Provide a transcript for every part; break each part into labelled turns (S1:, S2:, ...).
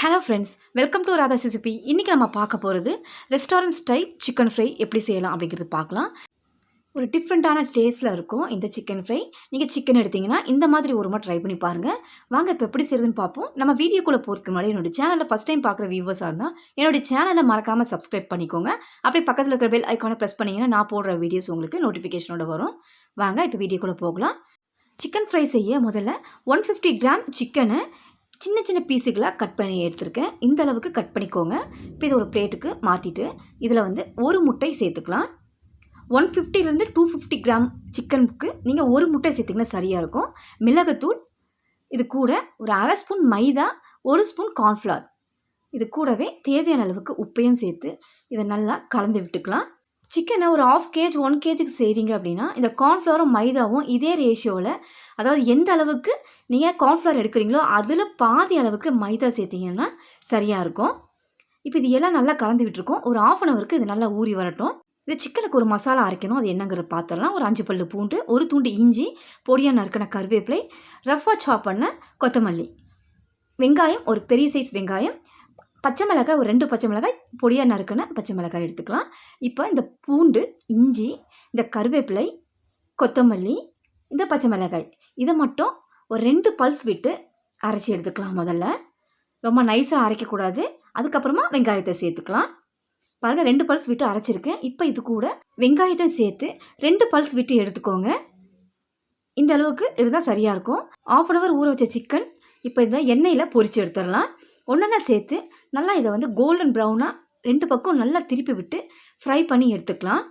S1: Hello friends, welcome to Radha recipe. இன்றைக்கி நம்ம பார்க்க போகிறது ரெஸ்டாரண்ட் ஸ்டைல் சிக்கன் ஃப்ரை எப்படி செய்யலாம் அப்படிங்கிறது பார்க்கலாம். ஒரு டிஃப்ரெண்ட்டான டேஸ்ட்டில் இருக்கும் இந்த சிக்கன் ஃப்ரை. நீங்கள் சிக்கன் எடுத்திங்கன்னா இந்த மாதிரி ஒரு முறை ட்ரை பண்ணி பாருங்கள். வாங்க இப்போ எப்படி செய்யுதுன்னு பார்ப்போம். நம்ம வீடியோக்குள்ளே போகிறதுக்கு முன்னாடி என்னோடய சேனலில் ஃபஸ்ட் டைம் பார்க்குற வியூவர்ஸாக இருந்தால் என்னோடய சேனலை மறக்காமல் சப்ஸ்கிரைப் பண்ணிக்கோங்க. அப்படியே பக்கத்தில் இருக்கிற பெல் ஐக்கானை ப்ரெஸ் பண்ணிங்கன்னா நான் போடுற வீடியோஸ் உங்களுக்கு நோட்டிஃபிகேஷனோட வரும். வாங்க இப்போ வீடியோக்குள்ளே போகலாம். சிக்கன் ஃப்ரை செய்ய முதல்ல 150 கிராம் சிக்கனை சின்ன சின்ன பீஸுகளாக கட் பண்ணி எடுத்துருக்கேன். இந்த அளவுக்கு கட் பண்ணிக்கோங்க. இப்போ இதை ஒரு பிளேட்டுக்கு மாற்றிட்டு இதில் ஒரு முட்டை சேர்த்துக்கலாம். 150லேருந்து 250 கிராம் சிக்கனுக்கு நீங்கள் ஒரு முட்டை சேர்த்திங்கன்னா சரியாக இருக்கும். மிளகுத்தூள், இது கூட ஒரு அரை ஸ்பூன் மைதா, ஒரு ஸ்பூன் கார்ன்ஃப்ளவர், இது கூடவே தேவையான அளவுக்கு உப்பையும் சேர்த்து இதை நல்லா கலந்து விட்டுக்கலாம். சிக்கனை ஒரு 1/2 kg 1 kgக்கு செய்கிறீங்க அப்படின்னா இந்த கார்ன்ஃப்ளவரும் மைதாவும் இதே ரேஷியோவில், அதாவது எந்த அளவுக்கு நீங்கள் கார்ன்ஃப்ளவர் எடுக்கிறீங்களோ அதில் பாதி அளவுக்கு மைதா சேர்த்திங்கன்னா சரியாக இருக்கும். இப்போ இது எல்லாம் நல்லா கலந்து விட்டுருக்கோம். ஒரு 1/2 hour இது நல்லா ஊறி வரட்டும். இது சிக்கனுக்கு ஒரு மசாலா அரைக்கணும். அது என்னங்கிறத பார்த்துடலாம். ஒரு 5 பல்லு பூண்டு, ஒரு துண்டு இஞ்சி, பொடியாக நறுக்கின கருவேப்பிலை, ரஃபாக சாப் பண்ண கொத்தமல்லி, வெங்காயம் ஒரு பெரிய சைஸ் வெங்காயம், பச்சை மிளகாய் ஒரு 2 பச்சை மிளகாய், பொடியாக நறுக்கின பச்சை மிளகாய் எடுத்துக்கலாம். இப்போ இந்த பூண்டு, இஞ்சி, இந்த கருவேப்பிலை, கொத்தமல்லி, இந்த பச்சை மிளகாய் இதை மட்டும் ஒரு 2 பல்ஸ் விட்டு அரைச்சி எடுத்துக்கலாம். முதல்ல ரொம்ப நைஸாக அரைக்கக்கூடாது. அதுக்கப்புறமா வெங்காயத்தை சேர்த்துக்கலாம். பாருங்கள், 2 பல்ஸ் விட்டு அரைச்சிருக்கேன். இப்போ இது கூட வெங்காயத்தை சேர்த்து 2 பல்ஸ் விட்டு எடுத்துக்கோங்க. இந்த அளவுக்கு இருந்தால் சரியாக இருக்கும். 1/2 hour ஊற வச்ச சிக்கன் இப்போ இந்த எண்ணெயில் பொரித்து எடுத்துடலாம். ஒன்றா சேர்த்து நல்லா இதை கோல்டன் ப்ரௌனாக 2 பக்கம் நல்லா திருப்பி விட்டு ஃப்ரை பண்ணி எடுத்துக்கலாம்.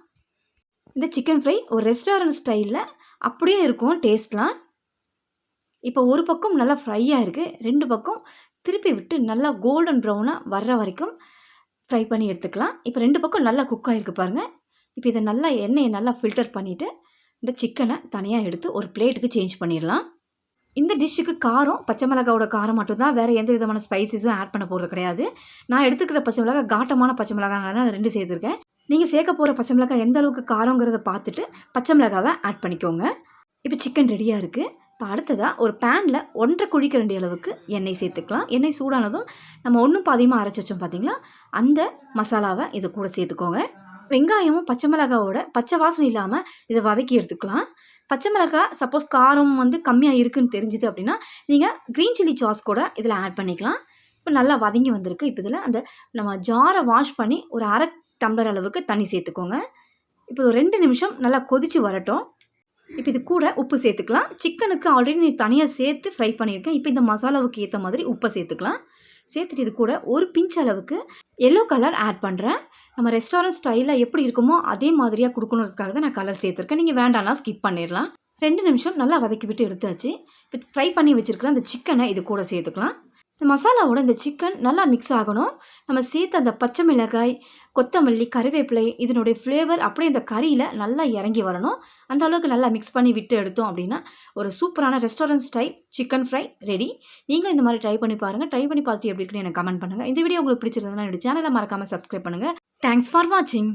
S1: இந்த சிக்கன் ஃப்ரை ஒரு ரெஸ்டாரண்ட் ஸ்டைலில் அப்படியே இருக்கும் டேஸ்ட்லாம். இப்போ ஒரு பக்கம் நல்லா ஃப்ரையாக இருக்குது. 2 பக்கம் திருப்பி விட்டு நல்லா கோல்டன் ப்ரௌனாக வர்ற வரைக்கும் ஃப்ரை பண்ணி எடுத்துக்கலாம். இப்போ 2 பக்கம் நல்லா குக் ஆகிருக்கு பாருங்கள். இப்போ இதை நல்லா எண்ணெயை நல்லா ஃபில்டர் பண்ணிவிட்டு இந்த சிக்கனை தனியாக எடுத்து ஒரு பிளேட்டுக்கு சேஞ்ச் பண்ணிடலாம். இந்த டிஷ்ஷுக்கு காரம் பச்சை மிளகாவோட காரம் மட்டும்தான், வேறு எந்த விதமான ஸ்பைசஸும் ஆட் பண்ண போகிறது கிடையாது. நான் எடுத்துக்கிற பச்சை மிளகாய் காட்டமான பச்சை மிளகாய் தான் 2 சேர்த்துருக்கேன். நீங்கள் சேர்க்க போகிற பச்சை மிளகாய் எந்த அளவுக்கு காரங்கிறத பார்த்துட்டு பச்சை மிளகாவை ஆட் பண்ணிக்கோங்க. இப்போ சிக்கன் ரெடியாக இருக்குது. இப்போ அடுத்ததாக ஒரு பேனில் 1.5 குழிக்கரண்டி அளவுக்கு எண்ணெய் சேர்த்துக்கலாம். எண்ணெய் சூடானதும் நம்ம ஒன்றும் பாதியமாக அரைச்சி வச்சோம் பார்த்தீங்களா, அந்த மசாலாவை இது கூட சேர்த்துக்கோங்க. வெங்காயமும் பச்சை மிளகாவோட பச்சை வாசனை இல்லாமல் இதை வதக்கி எடுத்துக்கலாம். பச்சை மிளகாய் சப்போஸ் காரம் கம்மியாக இருக்குதுன்னு தெரிஞ்சுது அப்படின்னா நீங்கள் க்ரீன் சில்லி சாஸ் கூட இதில் ஆட் பண்ணிக்கலாம். இப்போ நல்லா வதங்கி வந்திருக்கு. இப்போ இதில் அந்த நம்ம ஜாரை வாஷ் பண்ணி ஒரு அரை டம்ளர் அளவுக்கு தண்ணி சேர்த்துக்கோங்க. இப்போ ஒரு 2 நிமிஷம் நல்லா கொதித்து வரட்டும். இப்போ இது கூட உப்பு சேர்த்துக்கலாம். சிக்கனுக்கு ஆல்ரெடி நீ தனியாக சேர்த்து ஃப்ரை பண்ணியிருக்கேன். இப்போ இந்த மசாலாவுக்கு ஏற்ற மாதிரி உப்பை சேர்த்துக்கலாம். சேர்த்துட்டு இது கூட ஒரு பிஞ்ச் அளவுக்கு எல்லோ கலர் ஆட் பண்ணுறேன். நம்ம ரெஸ்டாரண்ட் ஸ்டைலில் எப்படி இருக்குமோ அதே மாதிரியாக கொடுக்கணுன்றதுக்காக தான் நான் கலர் சேர்த்துருக்கேன். நீங்கள் வேண்டாம்னா ஸ்கிப் பண்ணிடலாம். 2 நிமிஷம் நல்லா வதக்கி விட்டு எடுத்தாச்சு. இப்போ ஃப்ரை பண்ணி வச்சுருக்கிற அந்த சிக்கனை இது கூட சேர்த்துக்கலாம். இந்த மசாலாவோட இந்த சிக்கன் நல்லா மிக்ஸ் ஆகணும். நம்ம சேர்த்து அந்த பச்சை மிளகாய், கொத்தமல்லி, கருவேப்பிலை இதனுடைய ஃப்ளேவர் அப்படியே இந்த கறியில் நல்லா இறங்கி வரணும். அந்த அளவுக்கு நல்லா மிக்ஸ் பண்ணி விட்டு எடுத்தோம் அப்படின்னா ஒரு சூப்பரான restaurant style chicken fry ready. நீங்களும் இந்த மாதிரி ட்ரை பண்ணி பாருங்கள். ட்ரை பண்ணி பார்த்துட்டு எப்படி இருக்குன்னு எனக்கு கமெண்ட் பண்ணுங்கள். இந்த வீடியோ உங்களுக்கு பிடிச்சிருந்ததுன்னா என்னோட சேனலை மறக்காமல் சப்ஸ்கிரைப் பண்ணுங்கள். தேங்க்ஸ் ஃபார் வாட்சிங்.